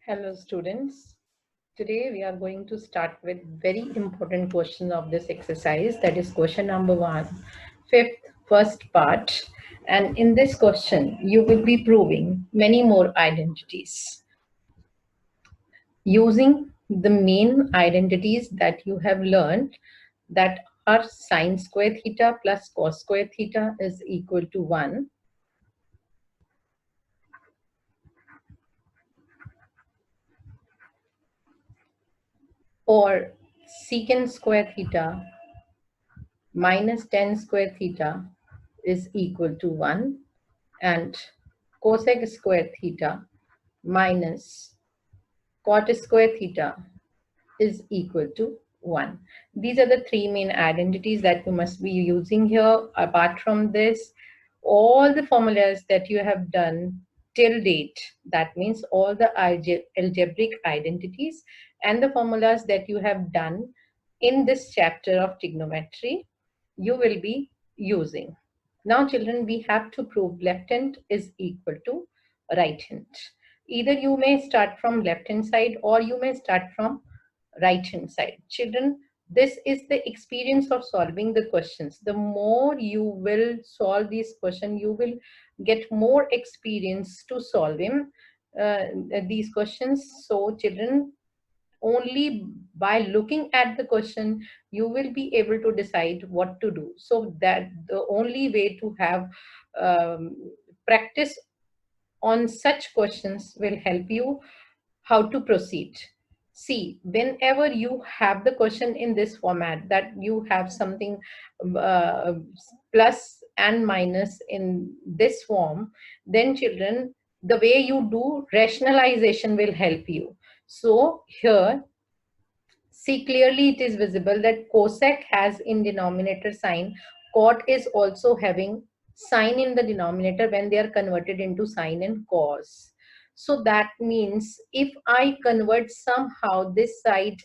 Hello students. Today we are going to start with very important question of this exercise, that is question number 1, first part. And in this question you will be proving many more identities using the main identities that you have learned, that are sine square theta plus cos square theta is equal to 1, or secant square theta minus tan square theta is equal to 1, and cosec square theta minus cot square theta is equal to 1. These are the three main identities that you must be using here. Apart from this, all the formulas that you have done till date, that means all the algebraic identities and the formulas that you have done in this chapter of trigonometry, you will be using. Now children, we have to prove left hand is equal to right hand. Either you may start from left hand side or you may start from right hand side. Children, this is the experience of solving the questions. The more you will solve these questions, you will get more experience to solving these questions. So children, only by looking at the question you will be able to decide what to do. So that the only way to have practice on such questions will help you how to proceed. See, whenever you have the question in this format, that you have something uh, plus and minus in this form, then children, the way you do rationalization will help you. So here, see, clearly it is visible that cosec has in denominator sign, cot is also having sign in the denominator when they are converted into sine and cos. So that means if I convert somehow this side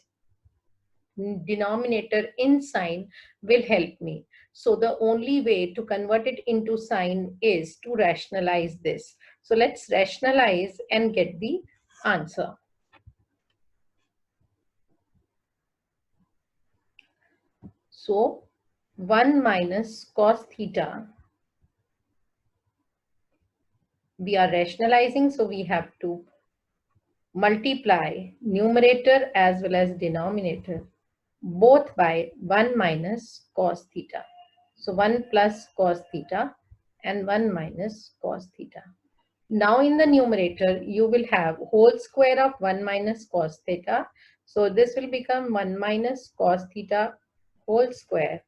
denominator in sine will help me. So the only way to convert it into sine is to rationalize this. So let's rationalize and get the answer. So 1 minus cos theta, we are rationalizing, so we have to multiply numerator as well as denominator both by 1 minus cos theta. So 1 plus cos theta and 1 minus cos theta. Now in the numerator you will have whole square of 1 minus cos theta. So this will become 1 minus cos theta whole square,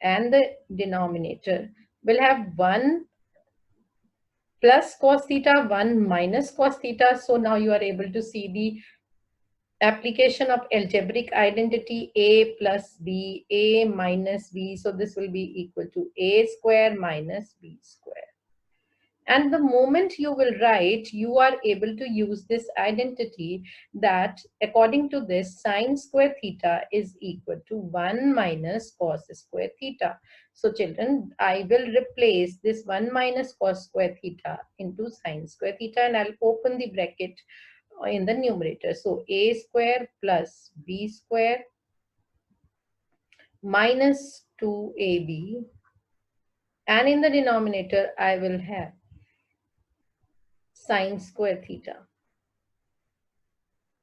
and the denominator will have 1 plus cos theta, 1 minus cos theta. So now you are able to see the application of algebraic identity a plus b, a minus b. So this will be equal to a square minus b square. And the moment you will write, you are able to use this identity that according to this, sine square theta is equal to 1 minus cos square theta. So children, I will replace this 1 minus cos square theta into sine square theta, and I'll open the bracket in the numerator. So a square plus b square minus 2ab, and in the denominator I will have sine square theta.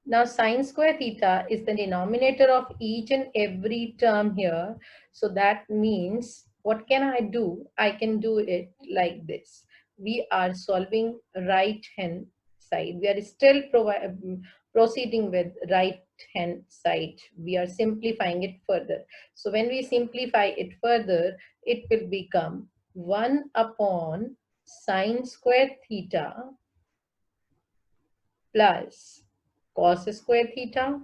Now sine square theta is the denominator of each and every term here. So that means what can I do? I can do it like this. We are solving right hand side. We are still proceeding with right hand side. We are simplifying it further. So when we simplify it further, it will become 1 upon sine square theta plus cos square theta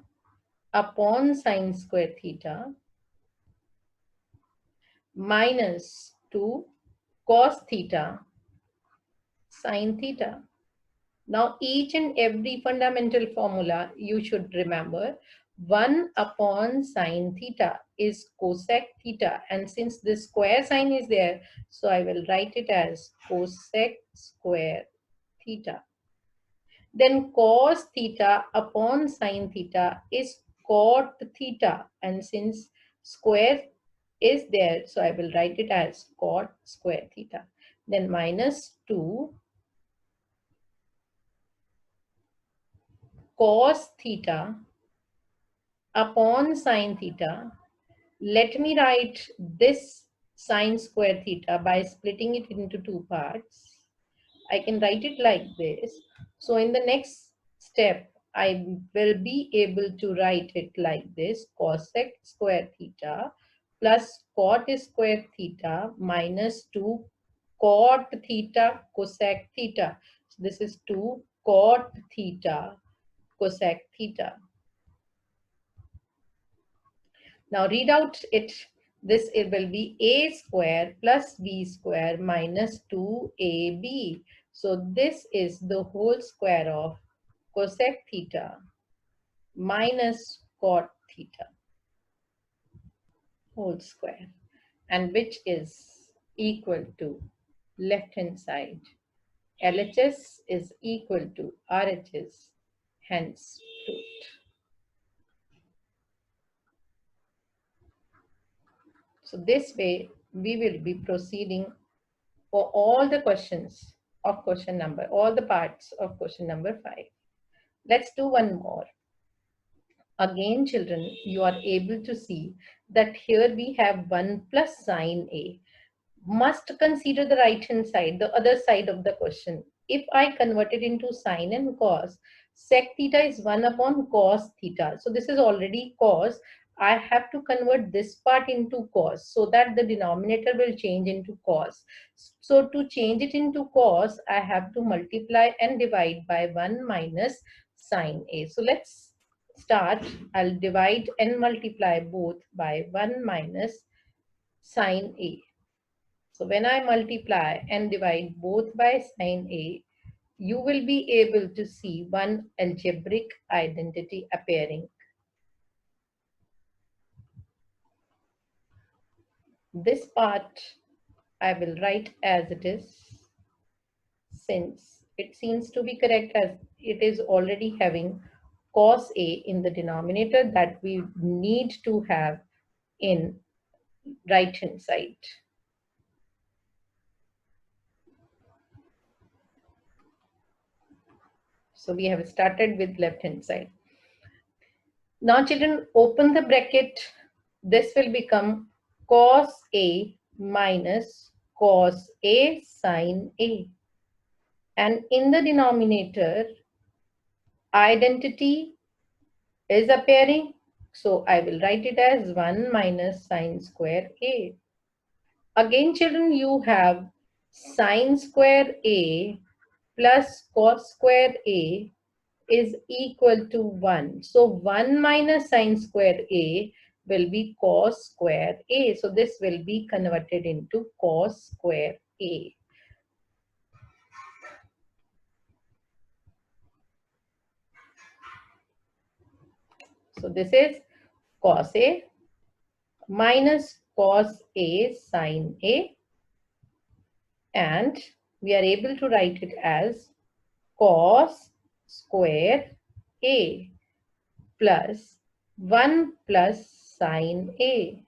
upon sine square theta minus 2 cos theta sine theta. Now each and every fundamental formula you should remember. 1 upon sine theta is cosec theta, and since the square sign is there, so I will write it as cosec square theta. Then cos theta upon sin theta is cot theta. And since square is there, so I will write it as cot square theta. Then minus 2 cos theta upon sin theta. Let me write this sine square theta by splitting it into two parts. I can write it like this. So in the next step, I will be able to write it like this: cosec square theta plus cot square theta minus 2 cot theta cosec theta. So this is 2 cot theta cosec theta. Now read out it. This it will be a square plus b square minus 2ab. So this is the whole square of cosec theta minus cot theta whole square, and which is equal to left hand side. LHS is equal to RHS, hence truth. So this way we will be proceeding for all the questions of question number, all the parts of question number 5. Let's do one more. Again, children, you are able to see that here we have 1 plus sine A. Must consider the right hand side, the other side of the question. If I convert it into sine and cos, sec theta is 1 upon cos theta. So this is already cos. I have to convert this part into cos so that the denominator will change into cos. So to change it into cos, I have to multiply and divide by 1 minus sine A. So let's start. I'll divide and multiply both by 1 minus sine A. So when I multiply and divide both by sine A, you will be able to see one algebraic identity appearing. This part I will write as it is, since it seems to be correct, as it is already having cos A in the denominator that we need to have in right hand side. So we have started with left hand side. Now children, open the bracket. This will become cos A minus cos A sine A. And in the denominator, identity is appearing. So I will write it as 1 minus sine square A. Again children, you have sine square A plus cos square A is equal to 1. So 1 minus sine square A will be cos square A. So this will be converted into cos square A. So this is cos A minus cos A sine A, and we are able to write it as cos square A plus 1 plus sine A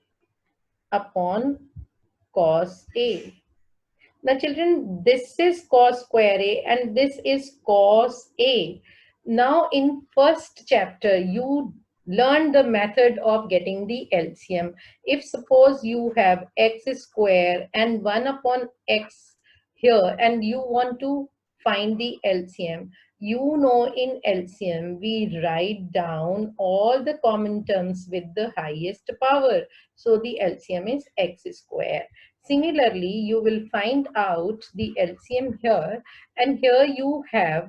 upon cos A. Now children, this is cos square A and this is cos A. Now in first chapter, you learned the method of getting the LCM. If suppose you have x square and 1 upon x here and you want to find the LCM, you know in LCM we write down all the common terms with the highest power. So the LCM is x square. Similarly, you will find out the LCM here, and here you have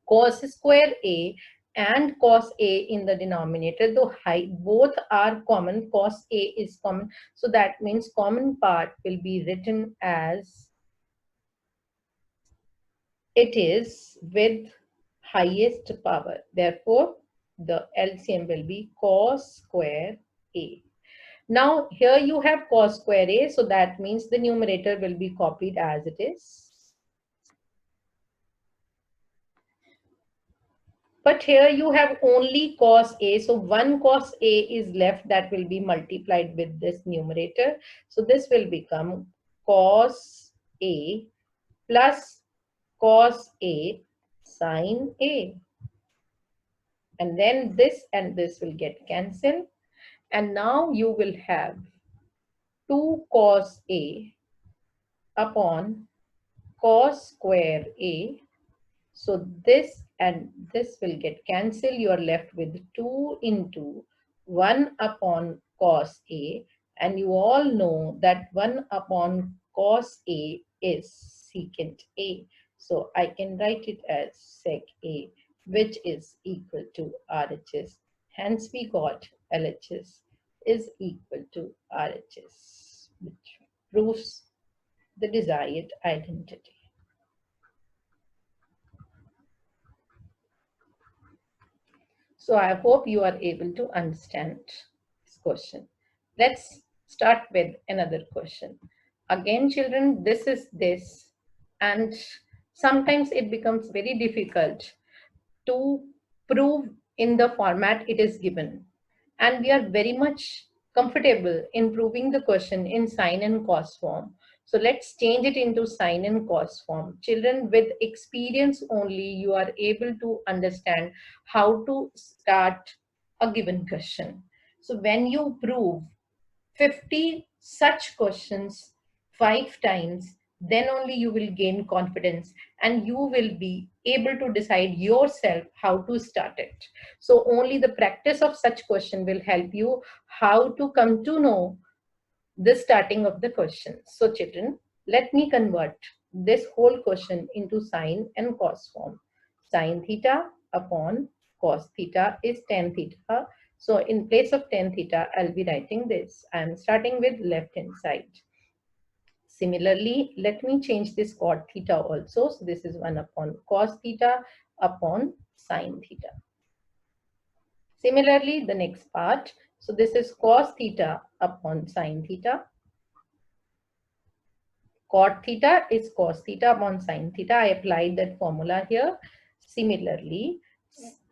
cos square A and cos A in the denominator, though both are common. Cos A is common, so that means common part will be written as it is with highest power. Therefore, the LCM will be cos square A. Now here you have cos square A, so that means the numerator will be copied as it is. But here you have only cos A. So 1 cos A is left, that will be multiplied with this numerator. So this will become cos A plus cos A sin A. And then this and this will get cancelled. And now you will have 2 cos A upon cos square A. So this and this will get cancelled. You are left with 2 into 1 upon cos A. And you all know that 1 upon cos A is secant A. So I can write it as sec A, which is equal to RHS. Hence we got LHS is equal to RHS, which proves the desired identity. So I hope you are able to understand this question. Let's start with another question. Again, children, this is this, and sometimes it becomes very difficult to prove in the format it is given. And we are very much comfortable in proving the question in sine and cos form. So let's change it into sine and cos form. Children, with experience only, you are able to understand how to start a given question. So when you prove 50 such questions 5 times, then only you will gain confidence and you will be able to decide yourself how to start it. So only the practice of such question will help you how to come to know the starting of the question. So children, let me convert this whole question into sine and cos form. Sine theta upon cos theta is tan theta. So in place of tan theta, I'll be writing this. I'm starting with left hand side. Similarly, let me change this cot theta also. So this is 1 upon cos theta upon sine theta. Similarly, the next part. So this is cos theta upon sine theta. Cot theta is cos theta upon sine theta. I applied that formula here. Similarly,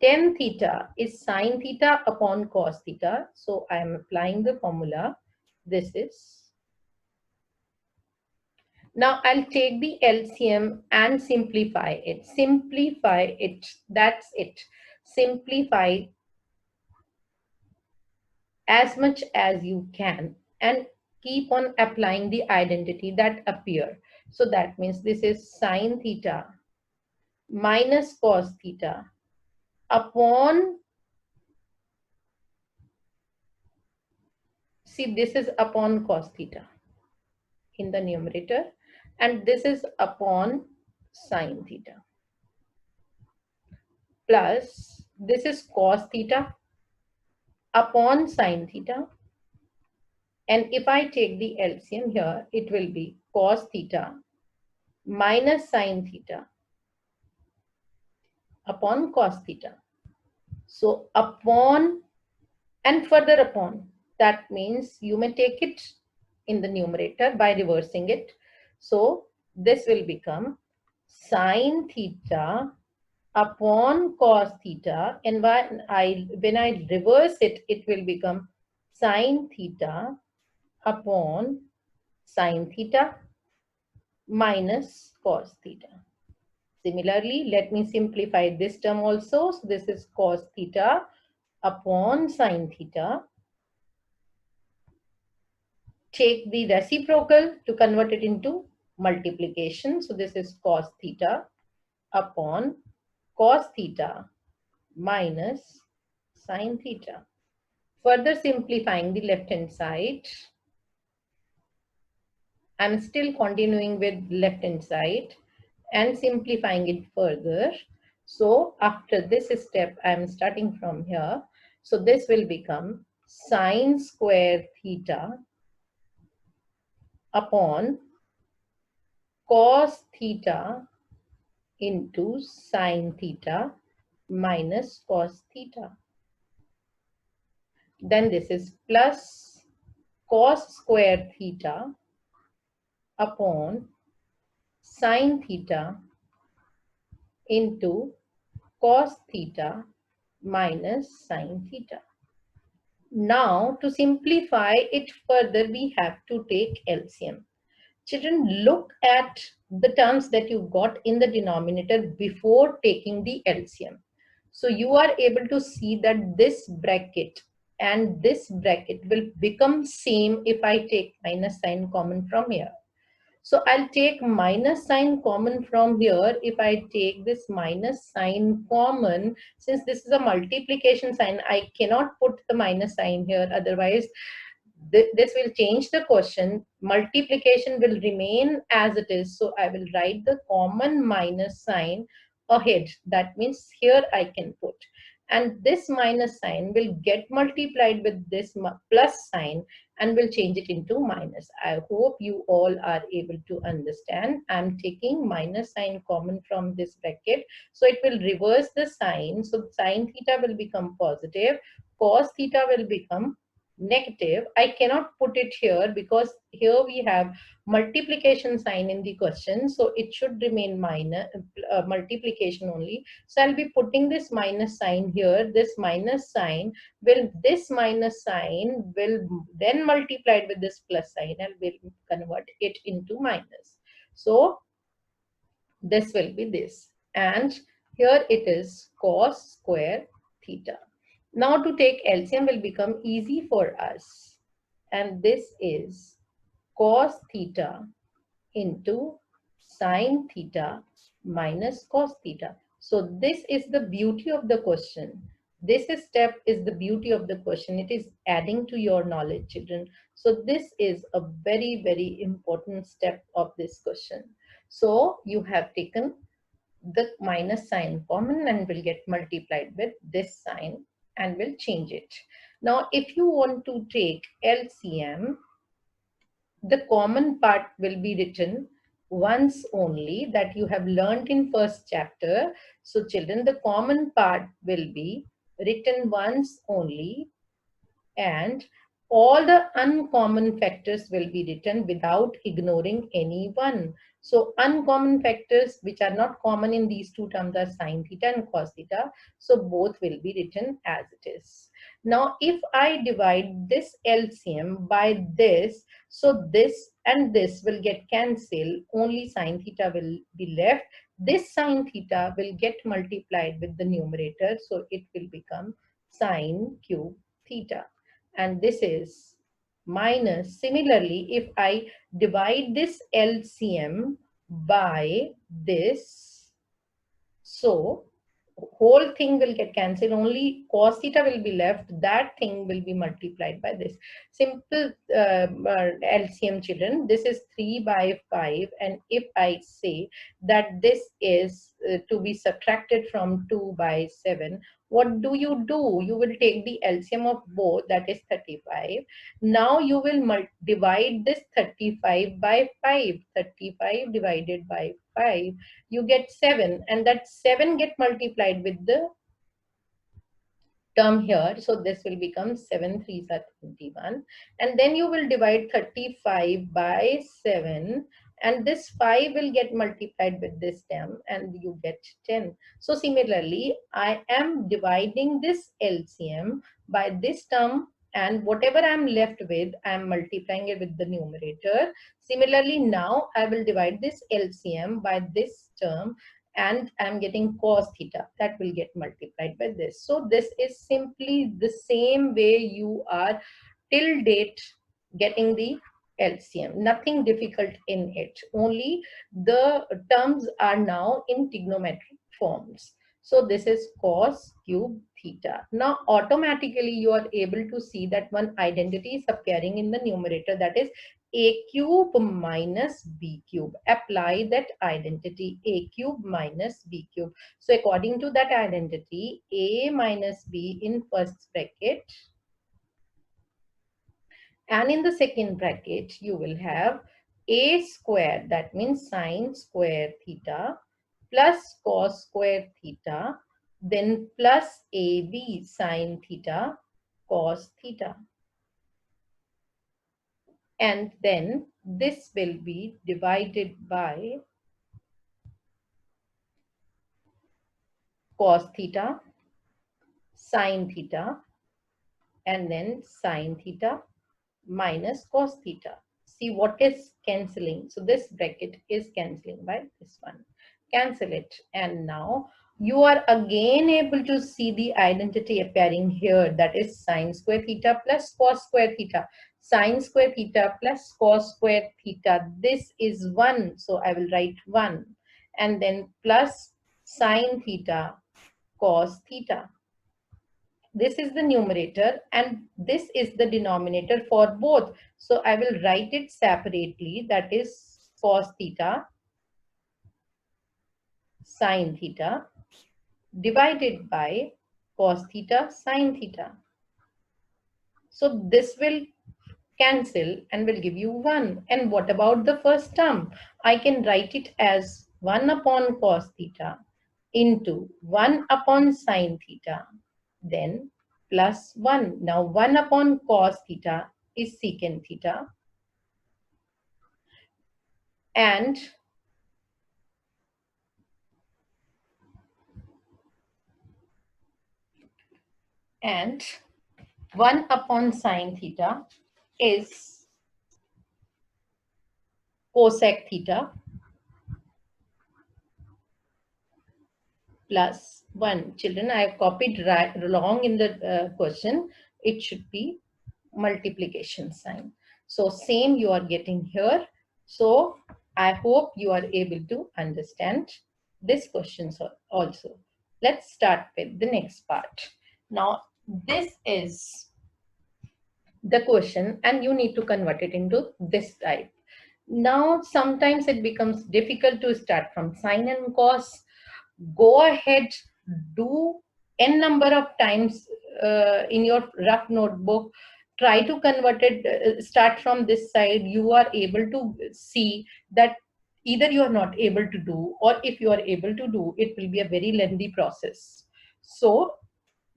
tan theta is sine theta upon cos theta. So I am applying the formula. This is. Now I'll take the LCM and simplify it. Simplify it. That's it. Simplify as much as you can and keep on applying the identity that appear. So that means this is sine theta minus cos theta upon, see this is upon cos theta in the numerator and this is upon sine theta plus this is cos theta upon sine theta, and if I take the LCM here, it will be cos theta minus sine theta upon cos theta. So upon and further upon, that means you may take it in the numerator by reversing it. So this will become sine theta upon cos theta, and when I reverse it, it will become sine theta upon sine theta minus cos theta. Similarly, let me simplify this term also. So this is cos theta upon sine theta. Take the reciprocal to convert it into multiplication. So this is cos theta upon cos theta minus sine theta. Further simplifying the left hand side, I'm still continuing with left hand side and simplifying it further. So after this step, I'm starting from here. So this will become sine square theta upon cos theta into sine theta minus cos theta. Then this is plus cos square theta upon sine theta into cos theta minus sin theta. Now, to simplify it further, we have to take LCM. Children, look at the terms that you got in the denominator before taking the LCM. So you are able to see that this bracket and this bracket will become same if I take minus sign common from here. So I'll take minus sign common from here. If I take this minus sign common, since this is a multiplication sign, I cannot put the minus sign here. Otherwise, this will change the question. Multiplication will remain as it is. So I will write the common minus sign ahead. That means here I can put. And this minus sign will get multiplied with this plus sign and will change it into minus. I hope you all are able to understand. I'm taking minus sign common from this bracket. So it will reverse the sign. So sin theta will become positive. Cos theta will become negative. I cannot put it here because here we have multiplication sign in the question, so it should remain minus multiplication only. So I'll be putting this minus sign here. This minus sign will, this minus sign will then multiplied with this plus sign and will convert it into minus. So this will be this, and here it is cos square theta. Now to take LCM will become easy for us, and this is cos theta into sin theta minus cos theta. So this is the beauty of the question. This step is the beauty of the question. It is adding to your knowledge, children. So this is a very, very important step of this question. So you have taken the minus sign common and will get multiplied with this sign and will change it. Now, if you want to take LCM, the common part will be written once only, that you have learned in first chapter. So children, the common part will be written once only, and all the uncommon factors will be written without ignoring any one. So uncommon factors which are not common in these two terms are sin theta and cos theta. So both will be written as it is. Now if I divide this LCM by this, so this and this will get cancelled. Only sin theta will be left. This sin theta will get multiplied with the numerator. So it will become sin cube theta. And this is minus. Similarly, if I divide this LCM by this, so whole thing will get cancelled. Only cos theta will be left. That thing will be multiplied by this. Simple LCM, children. This is 3 by 5. And if I say that this is to be subtracted from 2 by 7, what do? You will take the LCM of both, that is 35. Now you will divide this 35 by 5. 35 divided by 5, you get 7, and that 7 get multiplied with the term here. So this will become 7 3s are 21, and then you will divide 35 by 7, and this 5 will get multiplied with this term and you get 10. So similarly, I am dividing this LCM by this term, and whatever I'm left with, I'm multiplying it with the numerator. Similarly, now I will divide this LCM by this term, and I'm getting cos theta, that will get multiplied by this. So this is simply the same way you are till date getting the LCM. Nothing difficult in it. Only the terms are now in trigonometric forms. So this is cos cube theta. Now automatically you are able to see that one identity is appearing in the numerator, that is a cube minus b cube. Apply that identity, a cube minus b cube. So according to that identity, a minus b in first bracket, and in the second bracket you will have a square, that means sine square theta, plus cos square theta, then plus ab sine theta cos theta. And then this will be divided by cos theta, sin theta, and then sin theta minus cos theta. See what is cancelling. So this bracket is cancelling by this one. Cancel it. And now you are again able to see the identity appearing here. That is sine square theta plus cos square theta. Sine square theta plus cos square theta. This is 1. So I will write 1. And then plus sine theta cos theta. This is the numerator and this is the denominator for both. So I will write it separately. That is cos theta sin theta divided by cos theta sin theta. So this will cancel and will give you 1. And what about the first term? I can write it as 1 upon cos theta into 1 upon sin theta, then plus 1. Now 1 upon cos theta is secant theta, and 1 upon sin theta is cosec theta plus 1. Children, I have copied wrong in the question. It should be multiplication sign. So same you are getting here. So I hope you are able to understand this question also. Let's start with the next part. Now this is the question and you need to convert it into this type. Now sometimes it becomes difficult to start from sine and cos. Go ahead, do n number of times in your rough notebook. Try to convert it, start from this side. You are able to see that either you are not able to do, or if you are able to do, it will be a very lengthy process. So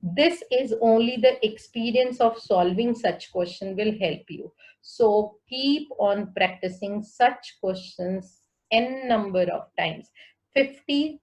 this is only the experience of solving such question will help you. So keep on practicing such questions n number of times. 50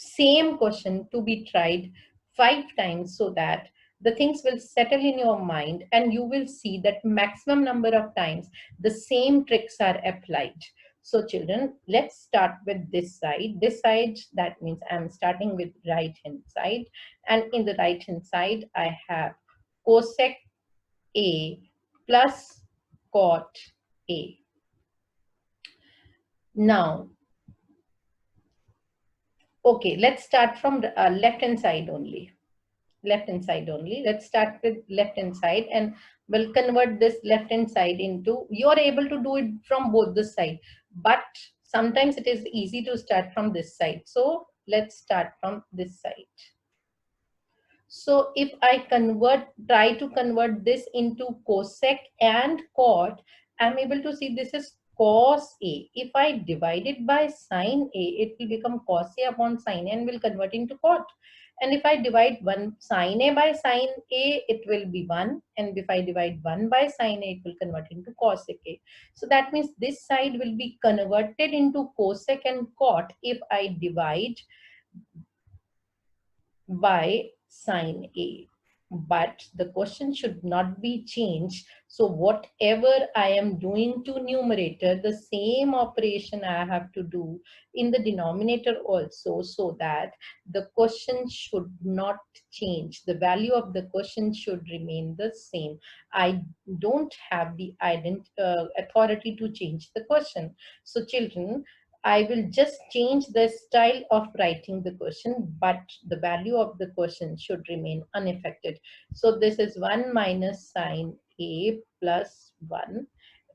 same question to be tried 5 times, so that the things will settle in your mind and you will see that maximum number of times the same tricks are applied. So children, let's start with this side. This side, that means I'm starting with right hand side, and in the right hand side I have cosec A plus cot A. Now, okay, let's start from the left hand side only. Left hand side only. Let's start with left hand side and we'll convert this left hand side into, you're able to do it from both the side, but sometimes it is easy to start from this side. So let's start from this side. So if I try to convert this into cosec and cot, I'm able to see this is cos A. If I divide it by sin A, it will become cos A upon sin A and will convert into cot. And if I divide sin A by sin A, it will be 1. And if I divide 1 by sin A, it will convert into cosec A. So that means this side will be converted into cosec and cot if I divide by sin A. But the question should not be changed. So whatever I am doing to numerator, the same operation I have to do in the denominator also, so that the question should not change. The value of the question should remain the same. I don't have the authority to change the question. So children, I will just change the style of writing the question, but the value of the question should remain unaffected. So this is 1 minus sine A plus 1.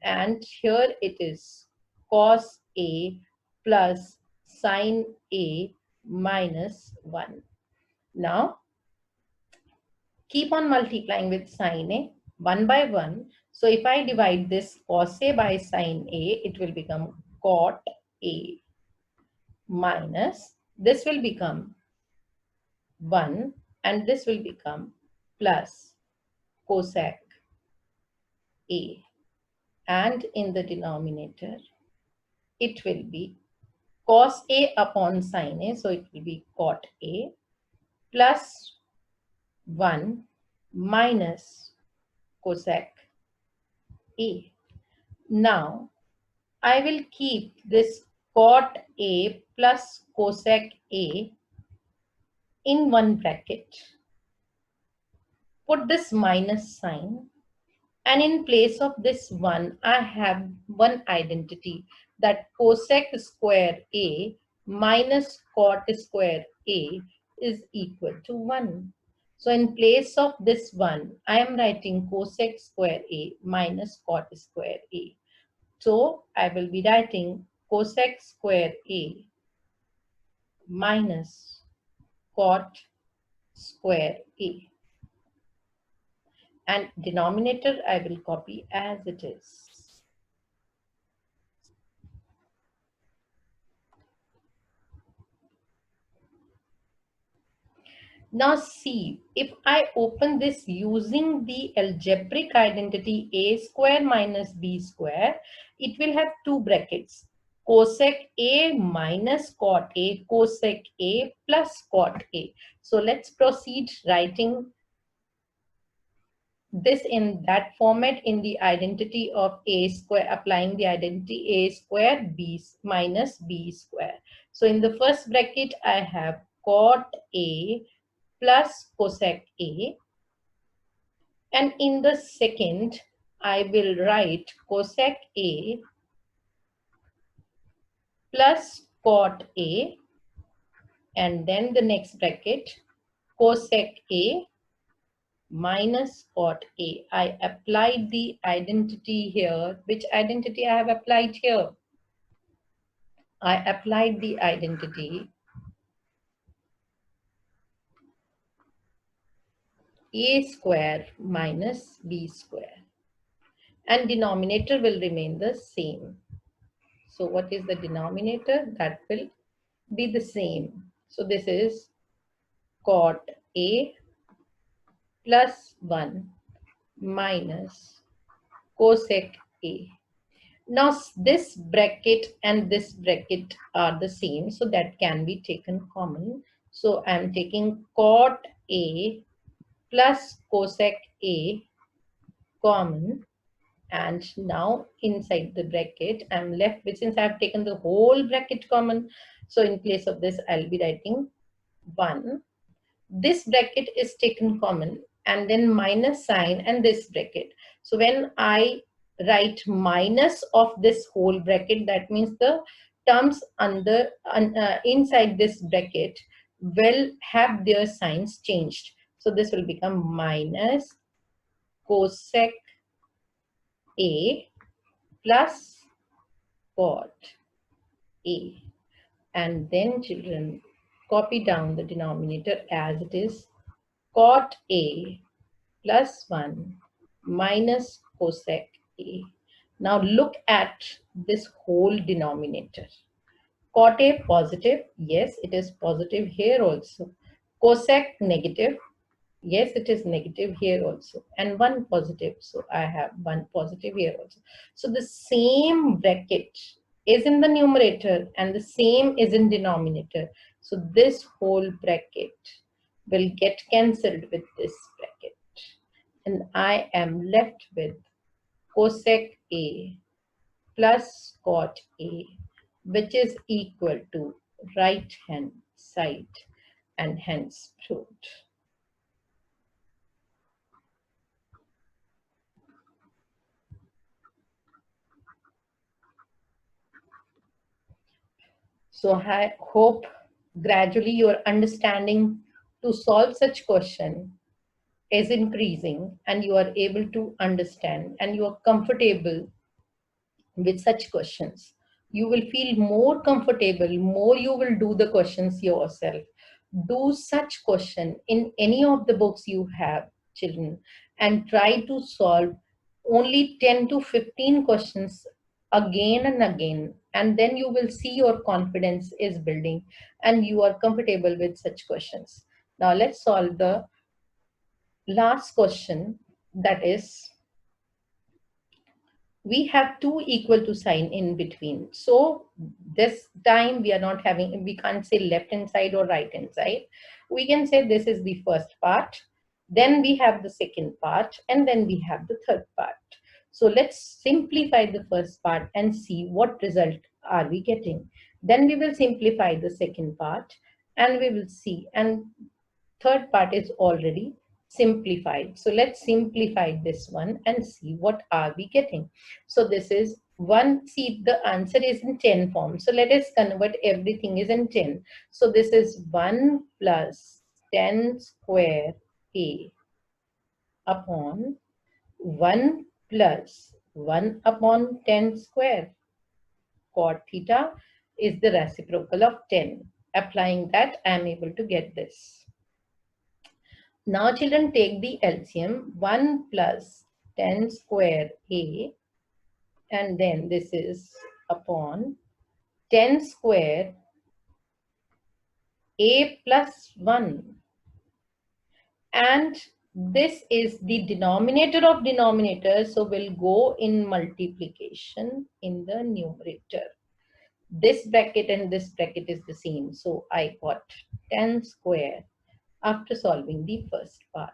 And here it is cos A plus sine A minus 1. Now, keep on multiplying with sine A 1 by 1. So if I divide this cos A by sine A, it will become cot A minus, this will become 1 and this will become plus cosec A, and in the denominator it will be cos A upon sin A, so it will be cot A plus 1 minus cosec A. Now I will keep this cot A plus cosec A in one bracket. Put this minus sign, and in place of this one, I have one identity, that cosec square A minus cot square A is equal to 1. So in place of this one, I am writing cosec square A minus cot square A. So I will be writing cosec square A minus cot square A. And denominator I will copy as it is. Now see, if I open this using the algebraic identity a square minus b square, it will have two brackets, cosec A minus cot A, cosec A plus cot A. So let's proceed writing this in that format in the identity of a square, applying the identity a square b minus b square. So in the first bracket, I have cot A plus cosec A, and in the second, I will write cosec A plus cot A, and then the next bracket, cosec A minus cot A. I applied the identity here. Which identity I have applied here? I applied the identity A square minus B square, and denominator will remain the same. So what is the denominator? That will be the same. So this is cot A plus 1 minus cosec A. Now this bracket and this bracket are the same, so that can be taken common. So I am taking cot A plus cosec A common, and now inside the bracket I am left with, since I have taken the whole bracket common, so in place of this I'll be writing 1. This bracket is taken common, and then minus sign and this bracket. So when I write minus of this whole bracket, that means the terms under inside this bracket will have their signs changed. So this will become minus cosec A plus cot A. And then children, copy down the denominator as it is, cot A plus 1 minus cosec A. Now look at this whole denominator. Cot A positive, yes, it is positive here also. Cosec negative, yes, it is negative here also. And 1 positive, so I have 1 positive here also. So the same bracket is in the numerator and the same is in denominator. So this whole bracket will get cancelled with this bracket, and I am left with cosec A plus cot A, which is equal to right hand side, and hence proved. So I hope gradually your understanding to solve such question is increasing, and you are able to understand and you are comfortable with such questions. You will feel more comfortable, more you will do the questions yourself. Do such question in any of the books you have, children, and try to solve only 10 to 15 questions again and again, and then you will see your confidence is building and you are comfortable with such questions. Now let's solve the last question, that is we have two equal to sign in between. So this time we are not having, we can't say left hand side or right hand side. We can say this is the first part, then we have the second part, and then we have the third part. So let's simplify the first part and see what result are we getting. Then we will simplify the second part and we will see, and third part is already simplified. So let's simplify this one and see what are we getting. So this is 1, see the answer is in 10 form. So let us convert everything is in 10. So this is 1 plus 10 square a upon 1 plus 1 upon 10 square. Cot theta is the reciprocal of 10. Applying that, I am able to get this. Now children, take the LCM. 1 plus 10 square a, and then this is upon 10 square a plus 1, and this is the denominator of denominator, so we'll go in multiplication in the numerator. This bracket and this bracket is the same, so I got 10 square after solving the first part.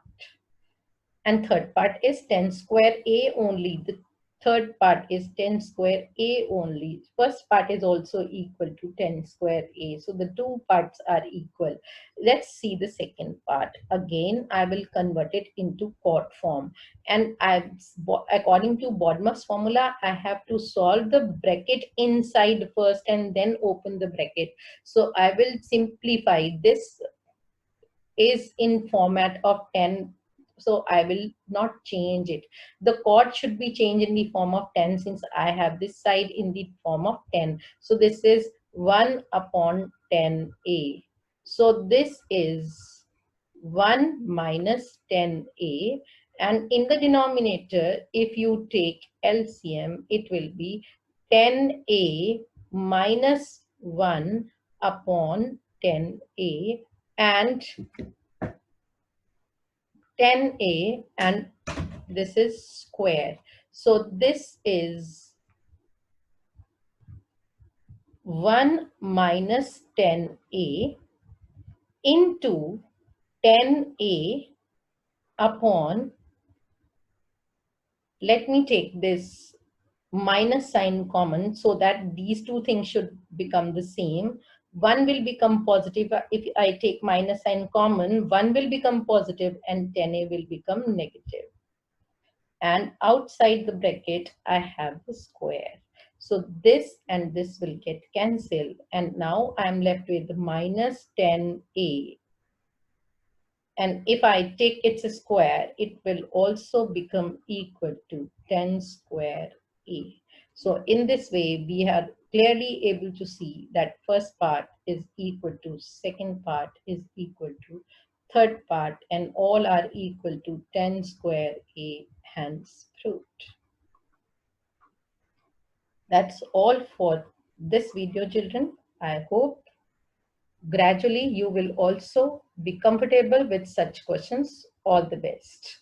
And third part is 10 square a only. The third part is 10 square a only. First part is also equal to 10 square a. So the two parts are equal. Let's see the second part. Again, I will convert it into cot form. And according to Bodmer's formula, I have to solve the bracket inside first and then open the bracket. So I will simplify this is in format of 10, so I will not change it. The cot should be changed in the form of 10 since I have this side in the form of 10. So this is 1 upon 10a. So this is 1 minus 10a, and in the denominator, if you take LCM, it will be 10a minus 1 upon 10a, and 10a, and this is square. So this is 1 minus 10a into 10a upon, let me take this minus sign common so that these two things should become the same. 1 will become positive. If I take minus sign common, 1 will become positive and 10a will become negative. And outside the bracket, I have the square. So this and this will get cancelled. And now I'm left with minus 10a. And if I take its square, it will also become equal to 10 square a. So in this way, we are clearly able to see that first part is equal to second part is equal to third part, and all are equal to 10 square a, hence proved. That's all for this video, children. I hope gradually you will also be comfortable with such questions. All the best.